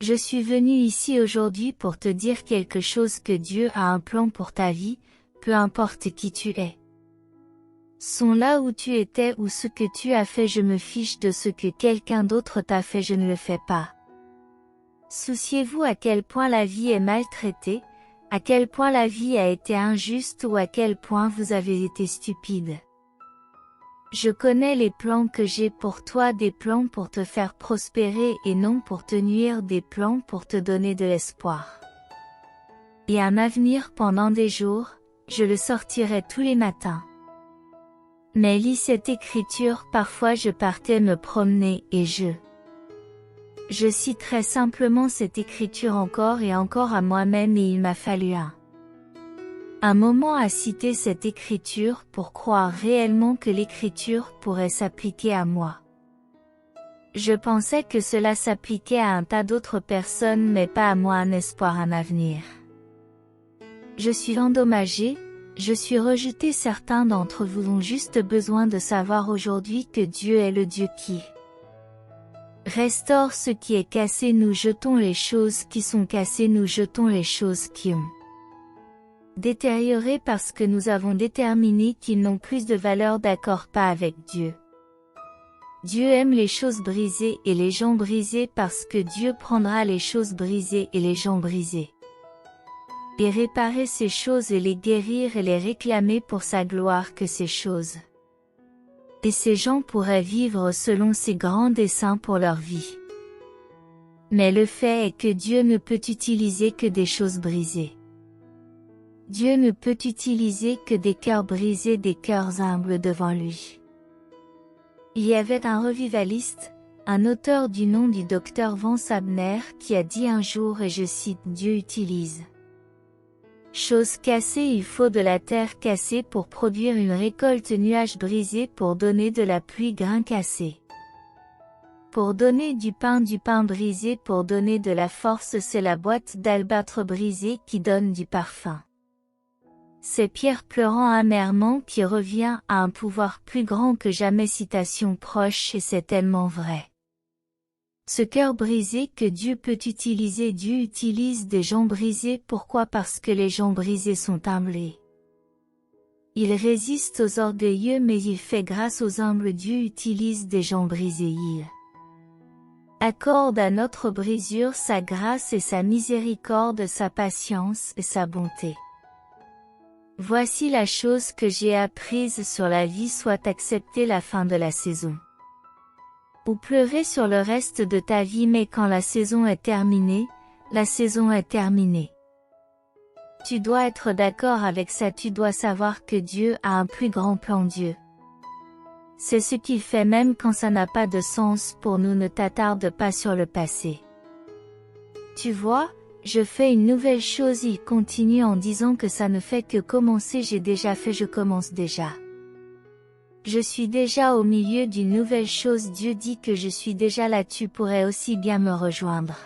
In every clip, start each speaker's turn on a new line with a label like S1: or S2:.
S1: Je suis venu ici aujourd'hui pour te dire quelque chose que Dieu a un plan pour ta vie, peu importe qui tu es. Sont là où tu étais ou ce que tu as fait, je me fiche de ce que quelqu'un d'autre t'a fait, je ne le fais pas. Souciez-vous à quel point la vie est maltraitée, à quel point la vie a été injuste ou à quel point vous avez été stupide. Je connais les plans que j'ai pour toi, des plans pour te faire prospérer et non pour te nuire, des plans pour te donner de l'espoir. Et un avenir pendant des jours, je le sortirai tous les matins. Mais lis cette écriture, parfois je partais me promener et je citerai simplement cette écriture encore et encore à moi-même et il m'a fallu un moment à citer cette écriture pour croire réellement que l'écriture pourrait s'appliquer à moi. Je pensais que cela s'appliquait à un tas d'autres personnes mais pas à moi, un espoir, un avenir. Je suis endommagé, je suis rejeté, certains d'entre vous ont juste besoin de savoir aujourd'hui que Dieu est le Dieu qui restaure ce qui est cassé, nous jetons les choses qui sont cassées, nous jetons les choses qui ont détérioré parce que nous avons déterminé qu'ils n'ont plus de valeur, d'accord, pas avec Dieu. Dieu aime les choses brisées et les gens brisés parce que Dieu prendra les choses brisées et les gens brisés. Et réparer ces choses et les guérir et les réclamer pour sa gloire, que ces choses et ces gens pourraient vivre selon ses grands desseins pour leur vie. Mais le fait est que Dieu ne peut utiliser que des choses brisées. Dieu ne peut utiliser que des cœurs brisés, des cœurs humbles devant lui. Il y avait un revivaliste, un auteur du nom du Dr Vance Abner qui a dit un jour, et je cite, Dieu utilise chose cassée, il faut de la terre cassée pour produire une récolte, nuages brisés pour donner de la pluie, grains cassés pour donner du pain brisé pour donner de la force, c'est la boîte d'albâtre brisée qui donne du parfum. C'est Pierre pleurant amèrement qui revient à un pouvoir plus grand que jamais, citation proche, et c'est tellement vrai. Ce cœur brisé que Dieu peut utiliser, Dieu utilise des gens brisés, pourquoi? Parce que les gens brisés sont humblés. Il résiste aux orgueilleux mais il fait grâce aux humbles, Dieu utilise des gens brisés, il accorde à notre brisure sa grâce et sa miséricorde, sa patience et sa bonté. Voici la chose que j'ai apprise sur la vie, soit accepter la fin de la saison. Ou pleurer sur le reste de ta vie, mais quand la saison est terminée, la saison est terminée. Tu dois être d'accord avec ça, tu dois savoir que Dieu a un plus grand plan, Dieu. C'est ce qu'il fait même quand ça n'a pas de sens pour nous, ne t'attarde pas sur le passé. Tu vois, je fais une nouvelle chose, il continue en disant que ça ne fait que commencer, j'ai déjà fait, je commence déjà. Je suis déjà au milieu d'une nouvelle chose, Dieu dit que je suis déjà là, tu pourrais aussi bien me rejoindre.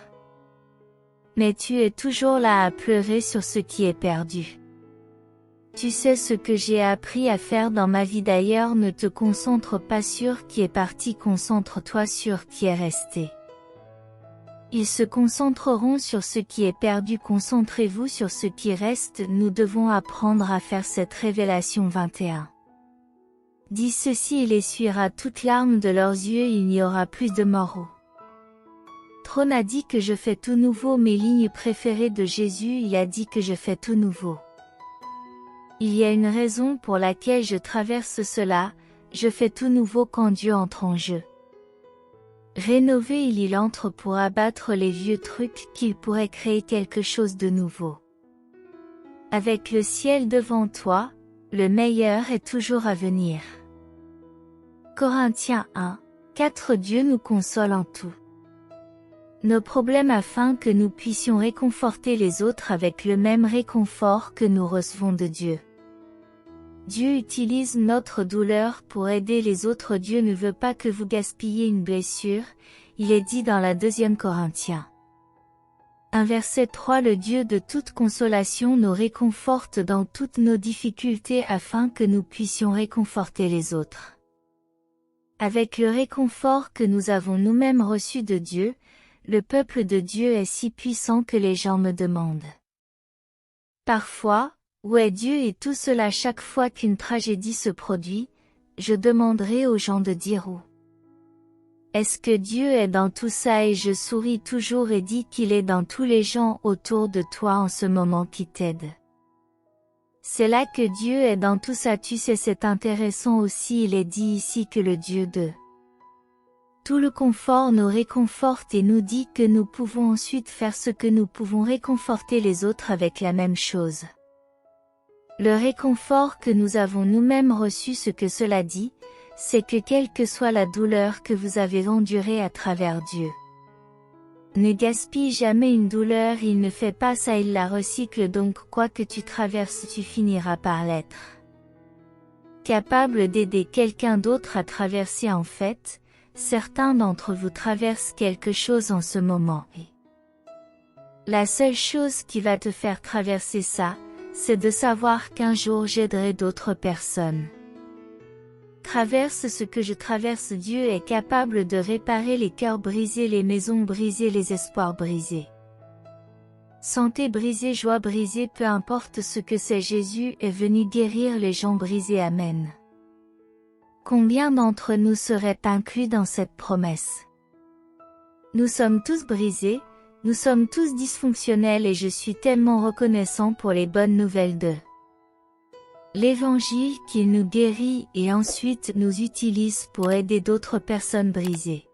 S1: Mais tu es toujours là à pleurer sur ce qui est perdu. Tu sais ce que j'ai appris à faire dans ma vie, d'ailleurs ne te concentre pas sur qui est parti, concentre-toi sur qui est resté. Ils se concentreront sur ce qui est perdu, concentrez-vous sur ce qui reste, nous devons apprendre à faire cette révélation 21. Dis ceci, il essuiera toute larme de leurs yeux, il n'y aura plus de mort. Trône a dit que je fais tout nouveau, mes lignes préférées de Jésus, il a dit que je fais tout nouveau. Il y a une raison pour laquelle je traverse cela, je fais tout nouveau quand Dieu entre en jeu. Rénové, il entre pour abattre les vieux trucs, qu'il pourrait créer quelque chose de nouveau. Avec le ciel devant toi, le meilleur est toujours à venir. Corinthiens 1, 4 Dieu nous console en tout nos problèmes afin que nous puissions réconforter les autres avec le même réconfort que nous recevons de Dieu. Dieu utilise notre douleur pour aider les autres. Dieu ne veut pas que vous gaspilliez une blessure, il est dit dans la 2 Corinthiens 1 verset 3, le Dieu de toute consolation nous réconforte dans toutes nos difficultés afin que nous puissions réconforter les autres. Avec le réconfort que nous avons nous-mêmes reçu de Dieu, le peuple de Dieu est si puissant que les gens me demandent parfois, où est Dieu et tout cela chaque fois qu'une tragédie se produit, je demanderai aux gens de dire où. Est-ce que Dieu est dans tout ça et je souris toujours et dis qu'il est dans tous les gens autour de toi en ce moment qui t'aident. C'est là que Dieu est dans tout ça, tu sais, c'est intéressant aussi, il est dit ici que le Dieu de tout le confort nous réconforte et nous dit que nous pouvons ensuite faire ce que nous pouvons réconforter les autres avec la même chose. Le réconfort que nous avons nous-mêmes reçu, ce que cela dit, c'est que quelle que soit la douleur que vous avez endurée à travers Dieu, ne gaspille jamais une douleur, il ne fait pas ça, il la recycle, donc quoi que tu traverses tu finiras par l'être capable d'aider quelqu'un d'autre à traverser. En fait, certains d'entre vous traversent quelque chose en ce moment et la seule chose qui va te faire traverser ça, c'est de savoir qu'un jour j'aiderai d'autres personnes. Traverse ce que je traverse, Dieu est capable de réparer les cœurs brisés, les maisons brisées, les espoirs brisés. Santé brisée, joie brisée, peu importe ce que c'est, Jésus est venu guérir les gens brisés. Amen. Combien d'entre nous seraient inclus dans cette promesse? Nous sommes tous brisés, nous sommes tous dysfonctionnels et je suis tellement reconnaissant pour les bonnes nouvelles de l'Évangile qui nous guérit et ensuite nous utilise pour aider d'autres personnes brisées.